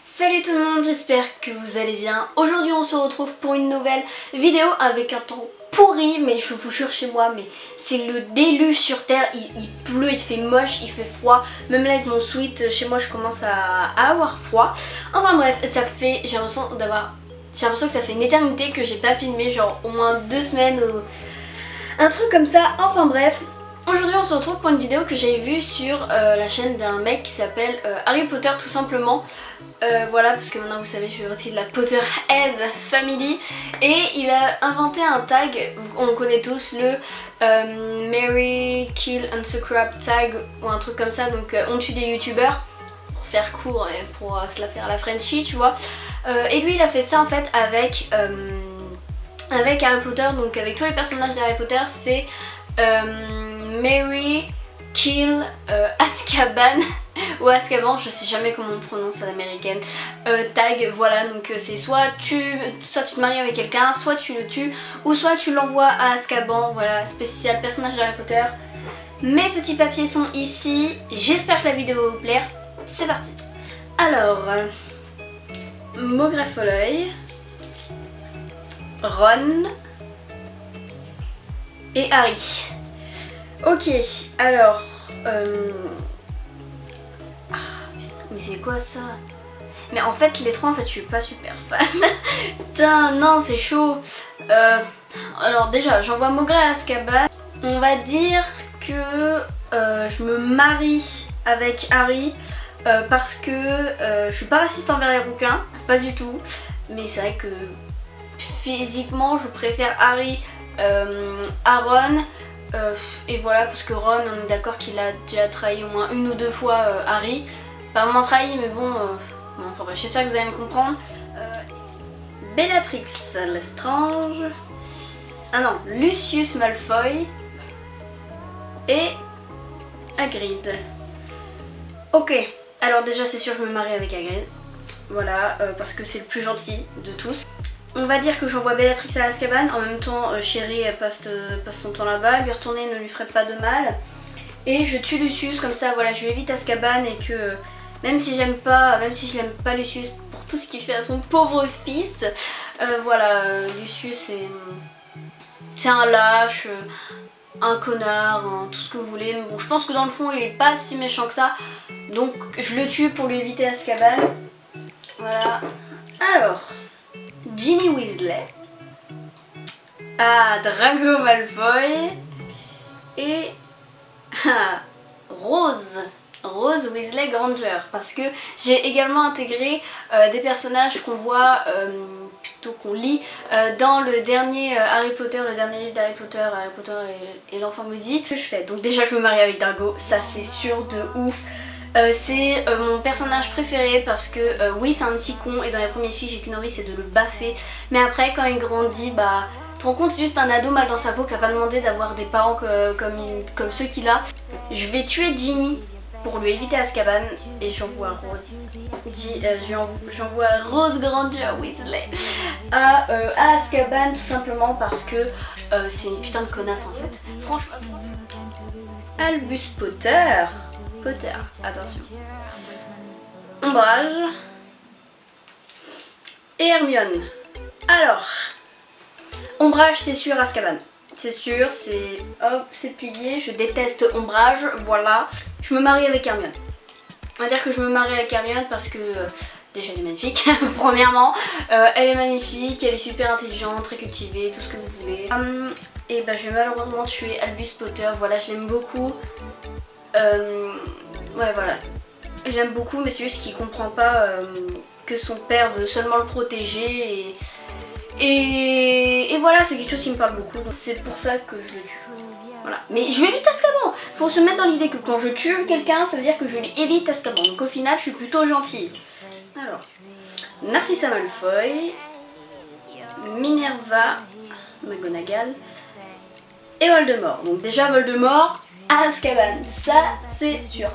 Salut tout le monde, j'espère que vous allez bien. Aujourd'hui on se retrouve pour une nouvelle vidéo avec un temps pourri, mais je vous jure chez moi, mais c'est le déluge sur terre, il pleut, il fait moche, il fait froid. Même là avec mon sweat, chez moi je commence à avoir froid. Enfin bref, j'ai l'impression que ça fait une éternité que j'ai pas filmé, genre au moins 2 semaines ou un truc comme ça. Enfin bref. Aujourd'hui on se retrouve pour une vidéo que j'avais vue sur la chaîne d'un mec qui s'appelle Harry Potter tout simplement. Voilà, parce que maintenant vous savez je fais partie de la Potterheads Family. Et il a inventé un tag, on connaît tous le Marry, Kill, Unsubscribe tag ou un truc comme ça. Donc on tue des youtubeurs pour faire court et pour se la faire à la Frenchie, tu vois. Et lui il a fait ça en fait avec Harry Potter, donc avec tous les personnages d'Harry Potter. C'est Mary, Kill, Azkaban ou Azkaban, je sais jamais comment on prononce à l'américaine, tag, voilà. Donc c'est soit tu te maries avec quelqu'un, soit tu le tues, ou soit tu l'envoies à Azkaban, voilà, spécial personnage d'Harry Potter. Mes petits papiers sont ici, j'espère que la vidéo va vous plaire, c'est parti. Alors, Maugrey Folleuil, Ron et Harry. Ok, alors... Ah putain, mais c'est quoi ça? Mais en fait, les trois, en fait, je suis pas super fan. Putain, non, c'est chaud. Alors déjà, j'envoie Maugrey à Azkaban. On va dire que je me marie avec Harry parce que je suis pas raciste envers les rouquins, pas du tout. Mais c'est vrai que physiquement, je préfère Harry à Ron. Et voilà, parce que Ron, on est d'accord qu'il a déjà trahi au moins 1 ou 2 fois Harry. Pas vraiment trahi, mais bon, enfin bref, j'espère que vous allez me comprendre. Bellatrix Lestrange, ah non, Lucius Malfoy et Hagrid. Ok, alors déjà c'est sûr je me marie avec Hagrid. Voilà, parce que c'est le plus gentil de tous. On va dire que j'envoie Bellatrix à Azkaban, en même temps Chérie elle passe son temps là-bas, lui retourner ne lui ferait pas de mal. Et je tue Lucius, comme ça voilà, je lui évite Azkaban et que même si je l'aime pas Lucius pour tout ce qu'il fait à son pauvre fils, voilà, Lucius c'est un lâche, un connard, tout ce que vous voulez. Mais bon, je pense que dans le fond il est pas si méchant que ça, donc je le tue pour lui éviter Azkaban. Voilà, alors... Ginny Weasley, Draco Malfoy et Rose Weasley Granger, parce que j'ai également intégré des personnages qu'on voit, plutôt qu'on lit dans le dernier Harry Potter, le dernier livre d'Harry Potter, Harry Potter et l'enfant maudit. Que je fais, donc déjà je me marie avec Draco, ça c'est sûr de ouf. C'est mon personnage préféré parce que oui c'est un petit con et dans les premiers films j'ai qu'une envie, c'est de le baffer. Mais après quand il grandit, bah tu te rends compte c'est juste un ado mal dans sa peau qui a pas demandé d'avoir des parents comme ceux qu'il a. Je vais tuer Ginny pour lui éviter Azkaban et j'envoie Rose Granger Weasley à Azkaban tout simplement parce que c'est une putain de connasse en fait. Franchement. Albus Potter, attention. Ombrage et Hermione. Alors, Ombrage c'est sûr, Azkaban. C'est sûr, c'est hop, c'est plié. Je déteste Ombrage, voilà. Je me marie avec Hermione. On va dire que je me marie avec Hermione parce que déjà elle est magnifique, premièrement. Elle est magnifique, elle est super intelligente, très cultivée, tout ce que vous voulez. Et bah je vais malheureusement tuer Albus Potter, voilà, je l'aime beaucoup. Ouais voilà, je l'aime beaucoup mais c'est juste qu'il comprend pas que son père veut seulement le protéger et voilà, c'est quelque chose qui me parle beaucoup, donc c'est pour ça que je le tue. Voilà, mais je lui évite Azkaban. Faut se mettre dans l'idée que quand je tue quelqu'un ça veut dire que je lui évite Azkaban, donc au final je suis plutôt gentille. Alors, Narcissa Malfoy, Minerva McGonagall et Voldemort. Donc déjà Voldemort à Azkaban, ça c'est sûr.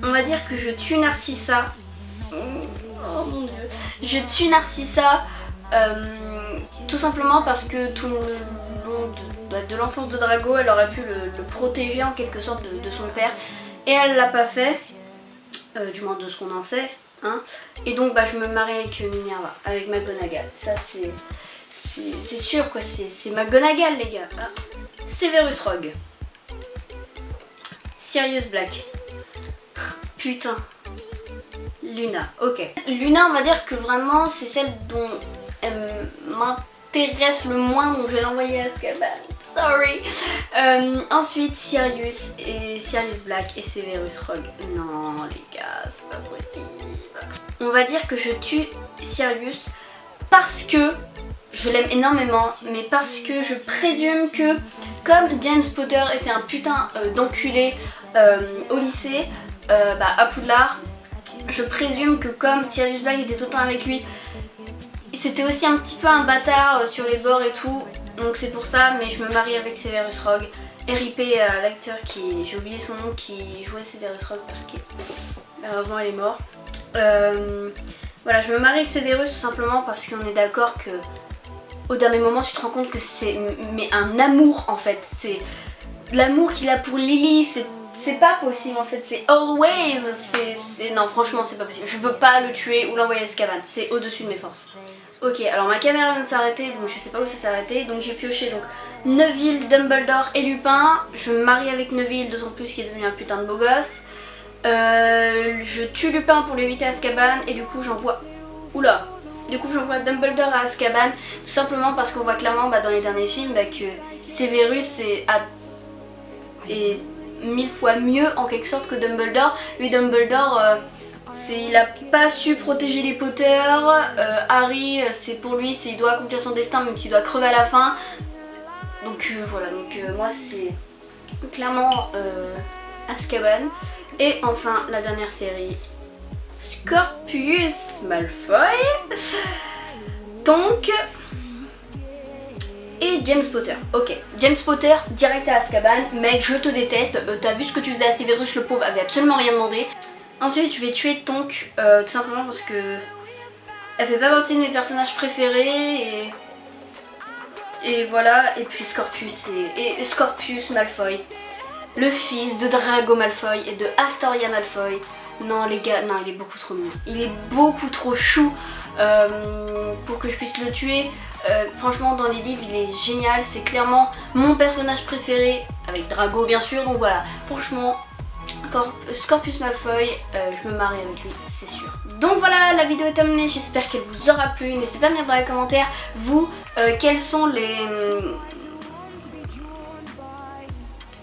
On va dire que je tue Narcissa. Oh mon dieu. Je tue Narcissa tout simplement parce que tout le long de l'enfance de Drago, elle aurait pu le protéger en quelque sorte de son père. Et elle l'a pas fait, du moins de ce qu'on en sait. hein. Et donc bah je me marie avec Minerva, avec McGonagall. Ça c'est sûr quoi, c'est McGonagall les gars. Ah. Severus Rogue. Sirius Black. Putain. Luna, ok. Luna, on va dire que vraiment c'est celle dont elle m'intéresse le moins, donc je vais l'envoyer à Azkaban. Sorry. Ensuite Sirius Black et Severus Rogue. Non les gars, c'est pas possible. On va dire que je tue Sirius parce que je l'aime énormément, mais parce que je présume que comme James Potter était un putain d'enculé au lycée, à Poudlard, je présume que comme Sirius Black était tout le temps avec lui, c'était aussi un petit peu un bâtard sur les bords et tout, donc c'est pour ça, mais je me marie avec Severus Rogue. RIP à l'acteur qui, j'ai oublié son nom, qui jouait Severus Rogue parce que malheureusement il est mort. Voilà, je me marie avec Severus tout simplement parce qu'on est d'accord que au dernier moment tu te rends compte que c'est un amour en fait, c'est l'amour qu'il a pour Lily, c'est pas possible en fait, c'est always, non franchement c'est pas possible, je peux pas le tuer ou l'envoyer à Azkaban, c'est au-dessus de mes forces. Ok, alors ma caméra vient de s'arrêter, donc je sais pas où ça s'est arrêté, donc j'ai pioché donc Neville, Dumbledore et Lupin. Je me marie avec Neville, d'autant plus qu'il est devenu un putain de beau gosse. Je tue Lupin pour lui éviter Azkaban et du coup j'envoie... Oula! Du coup j'envoie Dumbledore à Azkaban, tout simplement parce qu'on voit clairement dans les derniers films que Severus est 1000 fois mieux en quelque sorte que Dumbledore. Lui Dumbledore, il a pas su protéger les Potter. Harry, c'est pour lui, il doit accomplir son destin même s'il doit crever à la fin. Donc voilà, moi c'est clairement Azkaban. Et enfin la dernière série, Scorpius Malfoy. Donc... et James Potter. Ok, James Potter, direct à Azkaban. Mec, je te déteste. T'as vu ce que tu faisais à Severus, le pauvre avait absolument rien demandé. Ensuite, je vais tuer Tonks, tout simplement parce que elle fait pas partie de mes personnages préférés. Et voilà. Et puis Scorpius et Scorpius Malfoy, le fils de Drago Malfoy et de Astoria Malfoy. Non les gars, non, il est beaucoup trop mignon. Il est beaucoup trop chou pour que je puisse le tuer. Franchement dans les livres il est génial, c'est clairement mon personnage préféré avec Drago bien sûr, donc voilà, franchement Scorpius Malfoy, je me marie avec lui, c'est sûr. Donc voilà, la vidéo est terminée, j'espère qu'elle vous aura plu, n'hésitez pas à me dire dans les commentaires, vous, quels sont les...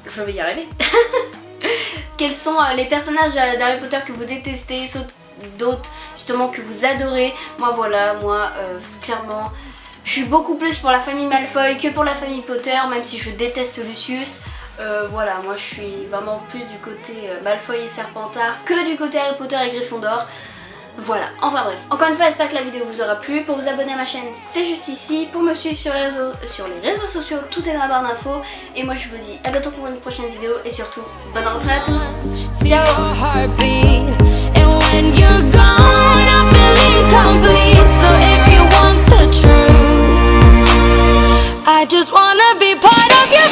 je vais y arriver. Quels sont les personnages d'Harry Potter que vous détestez, d'autres justement que vous adorez. Moi voilà, clairement je suis beaucoup plus pour la famille Malfoy que pour la famille Potter, même si je déteste Lucius. Voilà, moi je suis vraiment plus du côté Malfoy et Serpentard que du côté Harry Potter et Gryffondor. Voilà, enfin bref, encore une fois j'espère que la vidéo vous aura plu. Pour vous abonner à ma chaîne c'est juste ici, pour me suivre sur les réseaux sociaux tout est dans la barre d'infos. Et moi je vous dis à bientôt pour une prochaine vidéo et surtout bonne rentrée à tous. Ciao. I just wanna be part of your